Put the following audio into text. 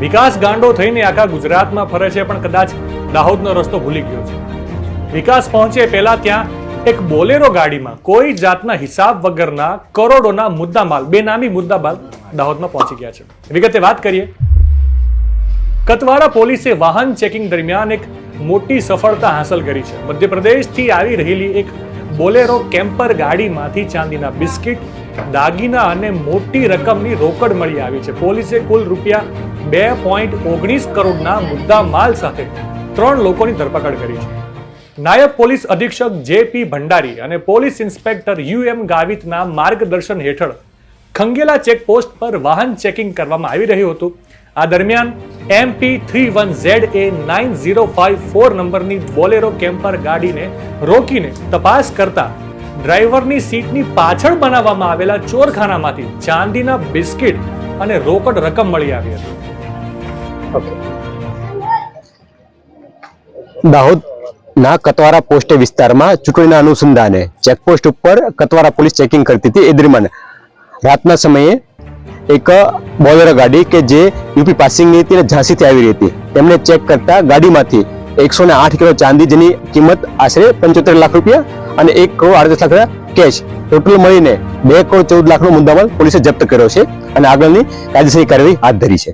વિકાસ ગાંડો થઈને આખા ગુજરાતમાં ફરે છે, પણ કદાચ દાહોદનો રસ્તો ભૂલી ગયો છે. વિકાસ પહોંચે પહેલા ત્યાં એક બોલેરો ગાડીમાં કોઈ જાતના હિસાબ વગરના કરોડોના મુદ્દામાલ, બેનામી મુદ્દામાલ દાહોદમાં પહોંચી ગયા છે. વિગતે વાત કરીએ. કતવારા પોલીસે વાહન ચેકિંગ દરમિયાન એક મોટી સફળતા હાંસલ કરી છે. મધ્યપ્રદેશથી આવી રહેલી એક બોલેરો કેમ્પર ગાડીમાંથી ચાંદીના બિસ્કિટ, દાગીના અને મોટી રકમની રોકડ મળી આવી છે. પોલીસે કુલ રૂપિયા 2.19 કરોડના મુદ્દા માલ સાથે 3 લોકોની ધરપકડ કરી છે. નાયબ પોલીસ અધિક્ષક જે.પી. ભંડારી અને પોલીસ ઇન્સ્પેક્ટર યુ.એમ. ગાવિતના માર્ગદર્શન હેઠળ ખંગેલા ચેકપોસ્ટ પર વાહન ચેકિંગ કરવામાં આવી રહ્યું હતું. આ દરમિયાન MP31ZA 9054 નંબરની બોલેરો કેમ્પર ગાડીને રોકીને તપાસ કરતા ડ્રાઈવરની સીટની પાછળ બનાવવામાં આવેલા ચોરખાનામાંથી ચાંદીના બિસ્કિટ અને રોકડ રકમ મળી આવી હતી. દાહોદના કતવારા પોસ્ટ વિસ્તારમાં ચૂંટણીના અનુસંધાને ચેકપોસ્ટ ઉપર કતવારા પોલીસ ચેકિંગ કરતી હતી. એ દરમિયાન રાતના સમયે એક બોલેરો ગાડી કે જે યુપી પાસિંગની હતી અને ઝાંસીથી આવી રહી હતી, તેમણે ચેક કરતા ગાડીમાંથી 108 કિલો ચાંદી, જેની કિંમત આશરે 75 લાખ રૂપિયા અને 1 કરોડ 38 લાખ કેશ, ટોટલ મળીને 2 કરોડ 14 લાખનો મુદ્દામાલ પોલીસે જપ્ત કર્યો છે અને આગળની કાયદેસરની કાર્યવાહી હાથ ધરી છે.